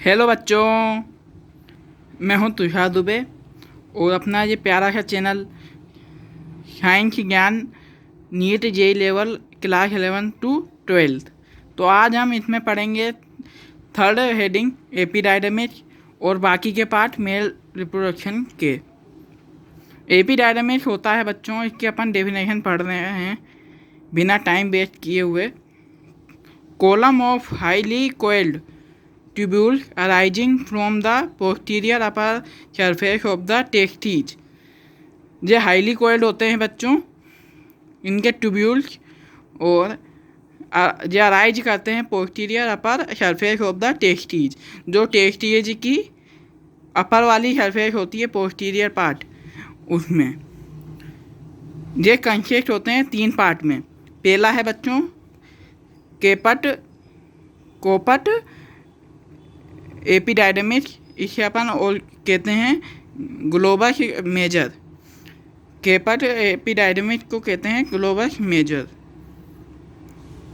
Hello बच्चों, मैं हूं तुषार दुबे और अपना ये प्यारा सा channel science Gyan NEET JEE level class 11 to 12। तो आज हम इसमें पढ़ेंगे थर्ड हेडिंग एपिडायडमिक्स और बाकी के पार्ट मेल रिप्रोडक्शन के। एपिडायडमिक्स होता है बच्चों, इसके अपन डेफिनेशन पढ़ रहे हैं बिना टाइम वेस्ट किए हुए। Column of highly coiled tubules arising from the posterior upper surface of the testes। ये हाईली कोइल्ड होते हैं बच्चों, इनके ट्यूब्यूल्स और जो अराइज करते हैं posterior upper surface of the testes. जो टेस्टीज की अपर वाली सरफेस होती है पोस्टीरियर पार्ट, उसमें ये कंसिस्ट होते हैं 3 पार्ट में। पहला है बच्चों केपट कोपट एपिडायडमिक्स, इसे अपन और कहते हैं ग्लोबस मेजर। केपट एपिडायडमिक्स को कहते हैं ग्लोबस मेजर।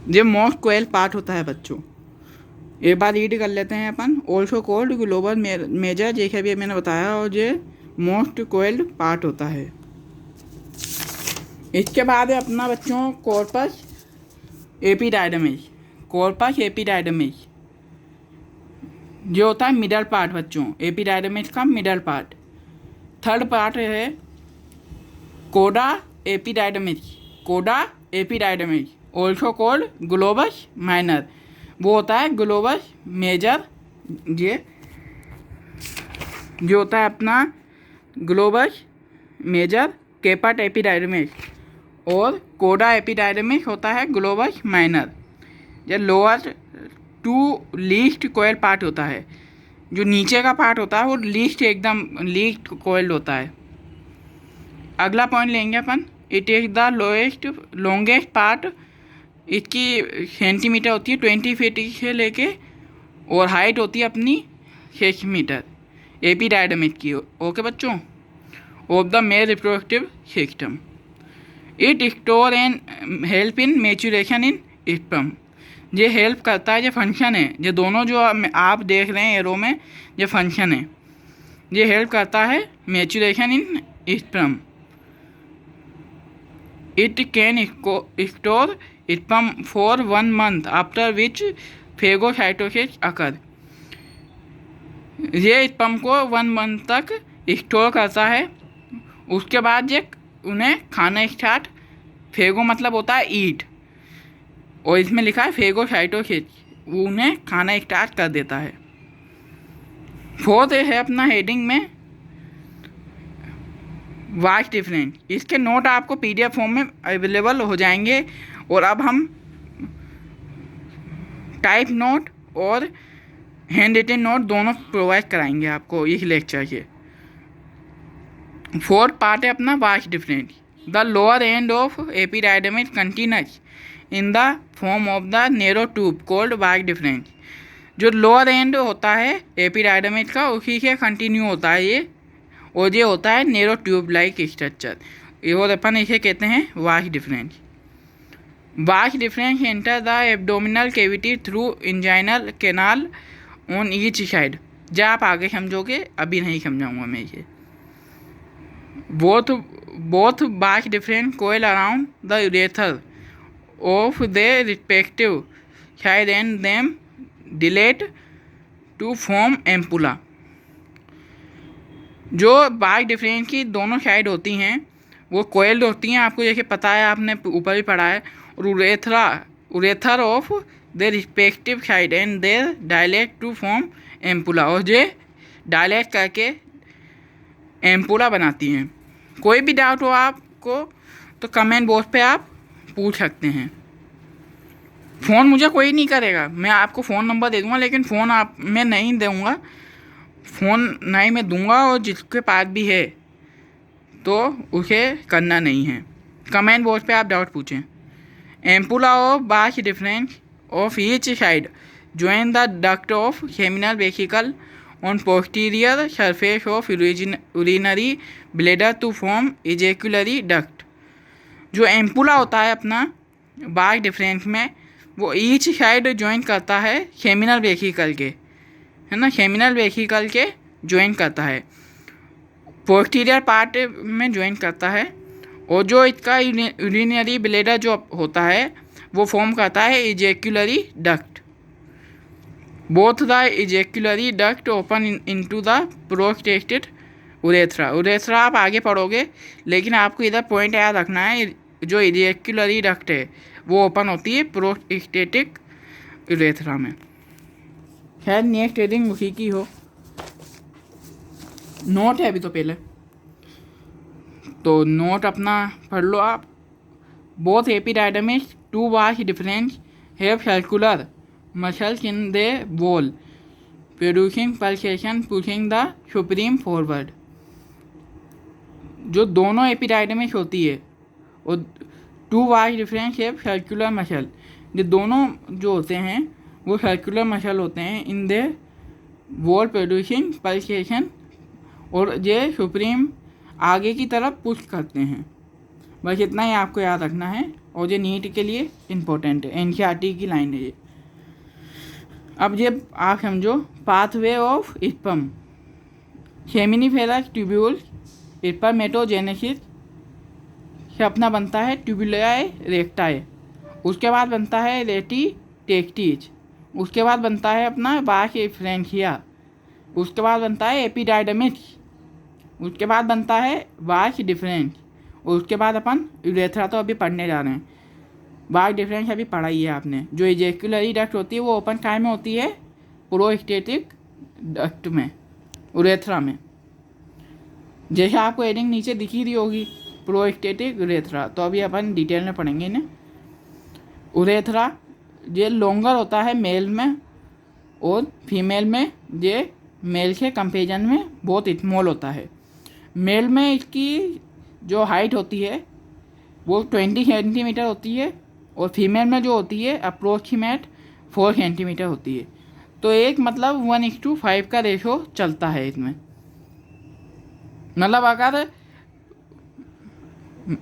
ये मोस्ट कोयल पार्ट होता है बच्चों। एक बार रीड कर लेते हैं अपन। ऑल्सो कॉल्ड ग्लोबल मेजर, जैसे भी मैंने बताया, और ये मोस्ट कोयल पार्ट होता है। इसके बाद है अपना बच्चों कॉर्पस एपिडायडमिक्स। कॉर्पस एपिडायडमिक्स जो होता है मिडल पार्ट बच्चों, एपिडायडमिक्स का मिडल पार्ट। थर्ड पार्ट है कोडा एपिडायडमिक्स। कोडा एपिडायडमिक्स ऑल्सो कॉल्ड ग्लोबस माइनर, वो होता है ग्लोबस मेजर। ये जो होता है अपना ग्लोबस मेजर केपट एपिडायडमिक्स, और कोडा एपिडायडमिक्स होता है ग्लोबस माइनर। ये lower to least coil part होता है। जो नीचे का पार्ट होता है वो एकदम लीस्ट कोयल होता है। अगला पॉइंट लेंगे अपन, it is the longest part. इसकी सेंटीमीटर होती है 20 फीट से लेके, और हाइट होती है अपनी 6 मीटर एपिडायडमिक्स की। ओके बच्चों, of the male reproductive system. It store and help in maturation in sperm. ये हेल्प करता है, ये फंक्शन है। ये दोनों जो आप देख रहे हैं एरो में, ये फंक्शन है। ये हेल्प करता है maturation in sperm. It can store sperm for 1 month after which phagocytosis occur. ये स्पर्म को 1 month तक स्टोर करता है। उसके बाद ये उन्हें खाना स्टार्ट, फेगो मतलब होता है ईट, और इसमें लिखा है फेगोसाइटोसिस, वो उन्हें खाना स्टार्ट कर देता है। फोर्थ है अपना हेडिंग में वास्ट डिफरेंस। इसके नोट आपको PDF फॉर्म में अवेलेबल हो जाएंगे, और अब हम टाइप नोट और हैंड रिटन नोट दोनों प्रोवाइड कराएंगे आपको इस लेक्चर के। फोर्थ पार्ट है अपना vas deferens. The lower end of epididymis continues in the form of the narrow tube called vas deferens. जो लोअर एंड होता है एपिडायडमिक्स का, उसी से कंटिन्यू होता है ये, और ये होता है नैरो ट्यूब लाइक स्ट्रक्चर, और अपन इसे कहते हैं vas deferens. Vas deferens enter the abdominal cavity through inguinal canal on each side. जब आप आगे समझोगे, अभी नहीं समझाऊंगा मैं ये। Both vas deferens coil around the ureter of their respective side and them dilate to form ampulla। जो वास्ट डिफरेंस की दोनों साइड होती हैं वो कोयल्ड होती हैं, आपको जैसे पता है, आपने ऊपर भी पढ़ा है। और ureter of their respective side and there dilate to form ampulla, और जो डायलेट करके एम्पुला बनाती हैं। कोई भी डाउट हो आपको तो कमेंट बॉक्स पे आप पूछ सकते हैं। फ़ोन मुझे कोई नहीं करेगा, मैं आपको फ़ोन नंबर दे दूंगा, लेकिन फ़ोन आप मैं नहीं दूंगा। फ़ोन नहीं मैं दूंगा, और जिसके पास भी है तो उसे करना नहीं है। कमेंट बॉक्स पे आप डाउट पूछें। Ampulla of vas deferens of each side join the duct of seminal vesicle on posterior surface of urinary bladder to form ejaculatory duct. जो एम्पुला होता है अपना वास्ट डिफरेंस में, वो ईच साइड ज्वाइन करता है सेमिनल वेसिकल के, है ना, सेमिनल वेसिकल के ज्वाइन करता है, पोस्टीरियर पार्ट में ज्वाइन करता है। और जो इसका यूरिनरी ब्लैडर जो होता है वो फॉर्म करता है ejaculatory duct. Both the ejaculatory duct open into the prostatic urethra. Urethra आप आगे पढ़ोगे, लेकिन आपको इधर पॉइंट याद रखना है, जो इजेक्युलरी डक्ट है वो ओपन होती है प्रोस्टेटिक उरेथ्रा में। खैर नेक्स्ट रीडिंग उसी की हो, नोट है अभी तो पहले, तो नोट अपना पढ़ लो आप। Both epididymis two vas deferens have circular muscles in the wall producing pulsation pushing the sperm forward. जो दोनों एपिडाइडमिस होती है और two vas deferens have circular muscle, जो दोनों जो होते हैं वो सर्कुलर मसल होते हैं इन द वॉल प्रोड्यूसिंग पल्सेशन, और ये सुप्रीम आगे की तरफ पुश करते हैं। बस इतना ही आपको याद रखना है, और ये नीट के लिए इम्पोर्टेंट है, एनसीईआरटी की लाइन है ये। अब ये आप समझो, pathway of sperm, seminiferous tubules spermatogenesis से अपना बनता है ट्यूबुलाए रेक्टाए, उसके बाद बनता है रेटी टेक्टिज, उसके बाद बनता है अपना बास फ्रेंकिया, उसके बाद बनता है एपिडाइडमिस, उसके बाद बनता है वास्ट डिफरेंस, और उसके बाद अपन यूरेथ्रा तो अभी पढ़ने जा रहे हैं। वास्ट डिफरेंस अभी पढ़ाई है आपने। जो इजेक्युलरी डक्ट होती है वो ओपन काय में होती है, प्रोस्टेटिक डक्ट में, यूरेथ्रा में। जैसे आपको हेडिंग नीचे दिखी रही होगी प्रोस्टेटिक यूरेथ्रा, तो अभी अपन डिटेल में पढ़ेंगे इन्हें। यूरेथ्रा ये लॉन्गर होता है मेल में, और फीमेल में ये मेल के कंपेरिजन में बहुत स्मॉल होता है। मेल में इसकी जो हाइट होती है वो 20 सेंटीमीटर होती है, और फीमेल में जो होती है अप्रोक्सीमेट 4 सेंटीमीटर होती है। तो एक मतलब 1:5 का रेशो चलता है इसमें। मतलब अगर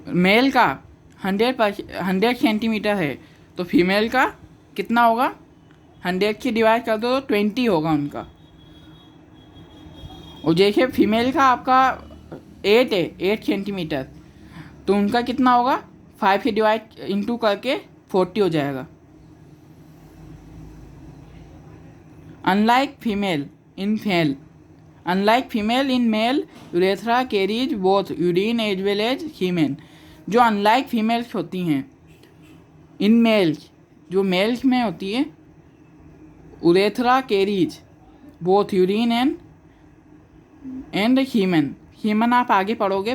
मेल का 100 सेंटीमीटर है तो फीमेल का कितना होगा, 100 से डिवाइड कर दो तो 20 होगा उनका। और जैसे फीमेल का आपका 8 है, 8 सेंटीमीटर, तो उनका कितना होगा, 5 से डिवाइड इंटू करके 40 हो जाएगा। Unlike female in male urethra carries both urine as well as semen. जो अनलाइक फीमेल्स होती हैं इन मेल्स, जो मेल्स में होती है urethra carries both urine and semen. Semen आप आगे पढ़ोगे,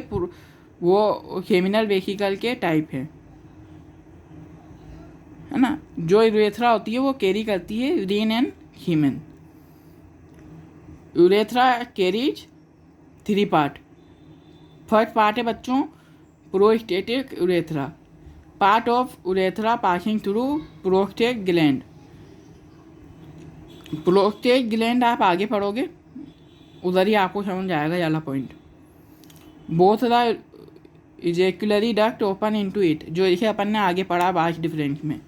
वो सेमिनल वेसिकल के टाइप है ना। जो यूरेथ्रा होती है वो कैरी करती है urine and semen. Urethra carries 3 part. First part है बच्चों prostatic urethra, part of urethra passing through prostate gland. Prostate gland आप आगे पढ़ोगे, उधर ही आपको समझ आएगा वाला point. Both the ejaculatory duct open into it, जो इसे अपन ने आगे पढ़ा वास्ट डिफरेंस में।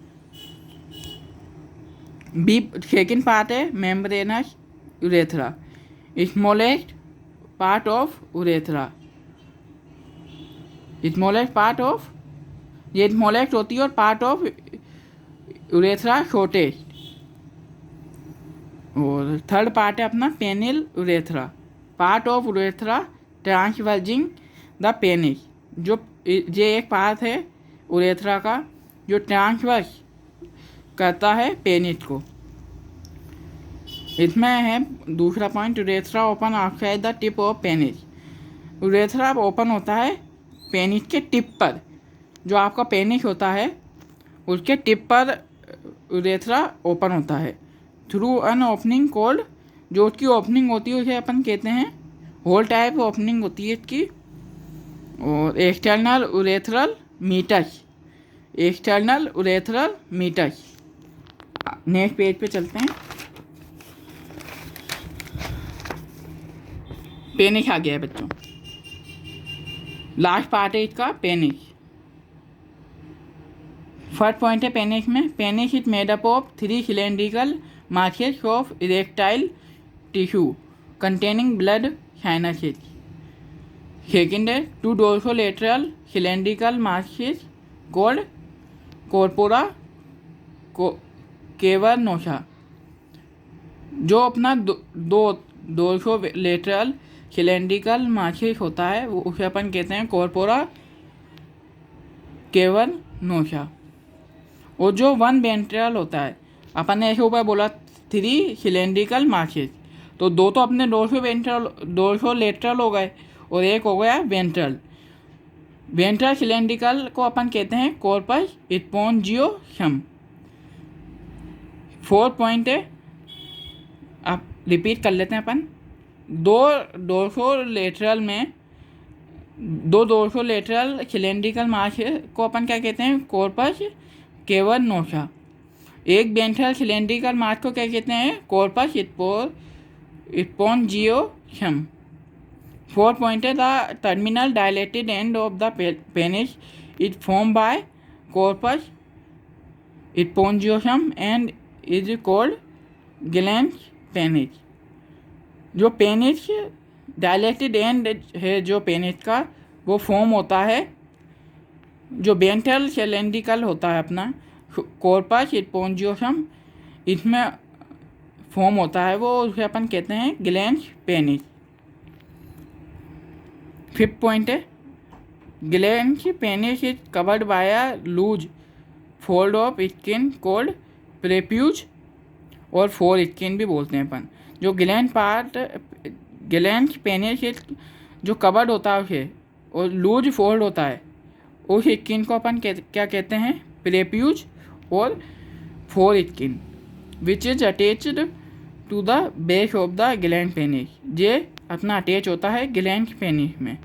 बी सेकेंड पार्ट है membranous urethra, smallest part of urethra, smallest part of, ये स्मॉलेस्ट होती है और पार्ट ऑफ यूरेथ्रा शॉर्टेस्ट। और थर्ड पार्ट है अपना penile urethra, part of urethra traversing the penis. जो ये एक पार्ट है यूरेथ्रा का जो ट्रांसवर्स करता है पेनिस को। इसमें है दूसरा point, urethra open outside the tip of penis. Urethra open होता है पेनिस के टिप पर, जो आपका पेनिस होता है उसके टिप पर यूरेथ्रा ओपन होता है थ्रू अन ओपनिंग कॉल्ड, जो उसकी ओपनिंग होती है उसे अपन कहते हैं होल टाइप ओपनिंग होती है इसकी। और external urethral meatus, external urethral meatus. Next page पे चलते हैं। पेनिस आ गया है बच्चों, लास्ट पार्ट है इसका पेनिस। फर्स्ट पॉइंट है पेनिस में, penis is made up of 3 cylindrical markets of erectile tissue containing blood sinuses. Second है two dorsolateral cylindrical masses called corpora cavernosa. जो अपना दो डोर्सोलेटरल सिलेंड्रिकल मासेस होता है वो उसे अपन कहते हैं कॉर्पोरा कैवर्नोसा. और जो वन वेंट्रल होता है, अपन ने ऐसे ऊपर बोला 3 सिलेंड्रिकल मासेस, तो 2 तो अपने डोर्सोलेटरल हो गए और एक हो गया वेंट्रल. वेंट्रल सिलेंड्रिकल को अपन कहते हैं कॉर्पस स्पोंजियोसम. 4 पॉइंट है, आप रिपीट कर लेते हैं अपन. दो डोर्सोलेटरल सिलेंड्रिकल मास को अपन क्या कहते हैं, कॉर्पस कैवर्नोसा. एक वेंट्रल सिलेंड्रिकल मास को क्या कहते हैं, कॉर्पस स्पोंजियोसम. 4 पॉइंट है, the terminal dilated end of the penis is form by corpus spongiosum and is called glans penis. जो पेनिस डायलेटेड एंड है जो पेनिस का, वो फॉर्म होता है, जो वेंट्रल सिलेंड्रिकल होता है अपना कॉर्पस स्पोंजियोसम, इसमें फॉर्म होता है वो, उसे अपन कहते हैं ग्लैंस पेनिस. 5th पॉइंट है, glans penis is covered by a loose fold of skin called prepuce or four skin भी बोलते हैं अपन. जो ग्लैंस पेनिस जो कवर्ड होता है उसे और लूज फोल्ड होता है, उस स्किन को अपन क्या कहते हैं, prepuce or foreskin, which is attached to the base of the glans penis. ये अपना अटैच होता है ग्लैंस पेनिस में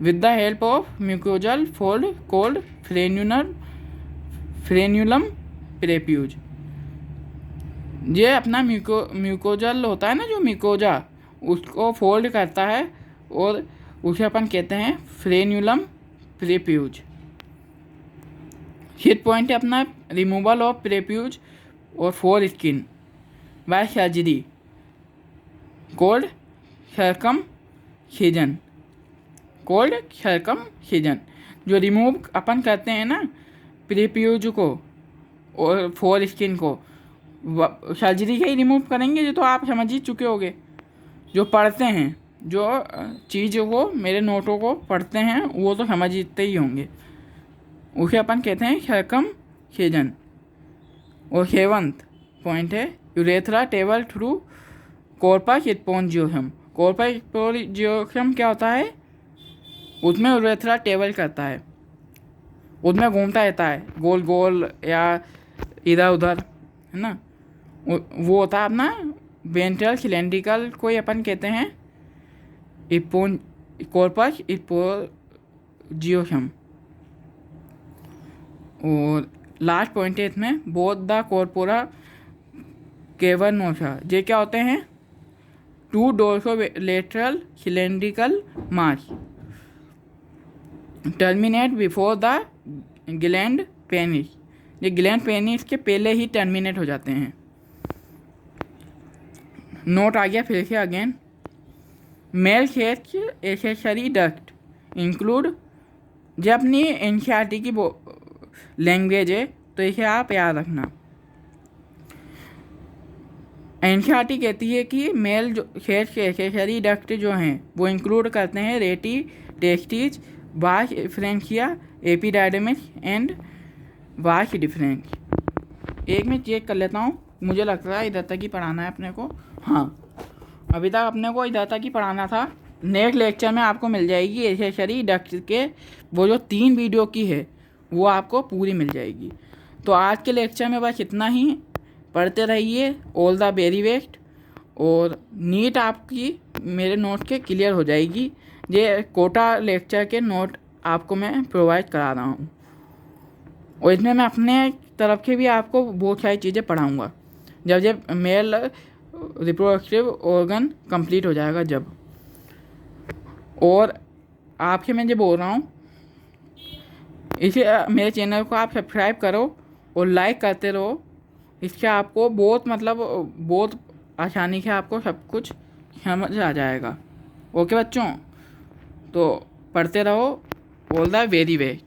with the help of mucosal fold called frenulum prepuce. ये अपना म्यूकोजल होता है ना, जो म्यूकोजा, उसको फोल्ड करता है और उसे अपन कहते हैं फ्रेन्यूलम प्रेप्यूज. 6th पॉइंट है अपना, removal of प्रेप्यूज or four skin bye surgery cold circumcision. जो रिमूव अपन करते हैं ना प्रेप्यूज को और फोर स्किन को, सर्जरी का ही रिमूव करेंगे. जो तो आप समझ ही चुके होंगे, जो पढ़ते हैं, जो चीज़ों को, मेरे नोटों को पढ़ते हैं, वो तो समझते ही होंगे. उसे अपन कहते हैं सर्कमसिजन. और 7th पॉइंट है, urethra travel through corpus spongiosum. Corpus spongiosum क्या होता है, उसमें यूरेथ्रा ट्रेवल करता है, उसमें घूमता रहता है गोल गोल या इधर उधर, है ना. वो होता है अपना वेंट्रल सिलेंड्रिकल को ही अपन कहते हैं कॉर्पस स्पोंजियोसम. और लास्ट पॉइंट है इसमें, बोथ द कॉर्पोरा कैवर्नोसा. ये क्या होते हैं, 2 dorsolateral cylindrical mass terminate before the gland penis. ये ग्लैंड पेनिस के पहले ही टर्मिनेट हो जाते हैं. नोट आ गया फिर से again. Male sex accessory duct include. जो अपनी एनसीईआरटी की लैंग्वेज है तो इसे आप याद रखना. एनसीईआरटी कहती है कि मेल जो सेक्स एसेसरी डक्ट जो हैं वो इंक्लूड करते हैं रेटी, टेस्टिस, वास differentia, epididymis and vas deferens. एक मैं चेक कर लेता हूँ, मुझे लगता है इधर तक ही पढ़ाना है अपने को. हाँ, अभी तक अपने को इधर तक ही पढ़ाना था. नेक्स्ट लेक्चर में आपको मिल जाएगी एसेसरी डक्ट के वो जो 3 वीडियो की है वो आपको पूरी मिल जाएगी. तो आज के लेक्चर में बस इतना ही. पढ़ते रहिए. All the very best. और नीट आपकी मेरे नोट के क्लियर हो जाएगी. ये कोटा लेक्चर के नोट आपको मैं प्रोवाइड करा रहा हूँ और इसमें मैं अपने तरफ के भी आपको बहुत सारी चीज़ें पढ़ाऊँगा जब मेल रिप्रोडक्टिव ऑर्गन कंप्लीट हो जाएगा जब. और आपसे मैं जो बोल रहा हूँ, इसे मेरे चैनल को आप सब्सक्राइब करो और लाइक करते रहो. इससे आपको बहुत आसानी से आपको सब कुछ समझ आ जाएगा। ओके बच्चों, तो पढ़ते रहो। All the very best.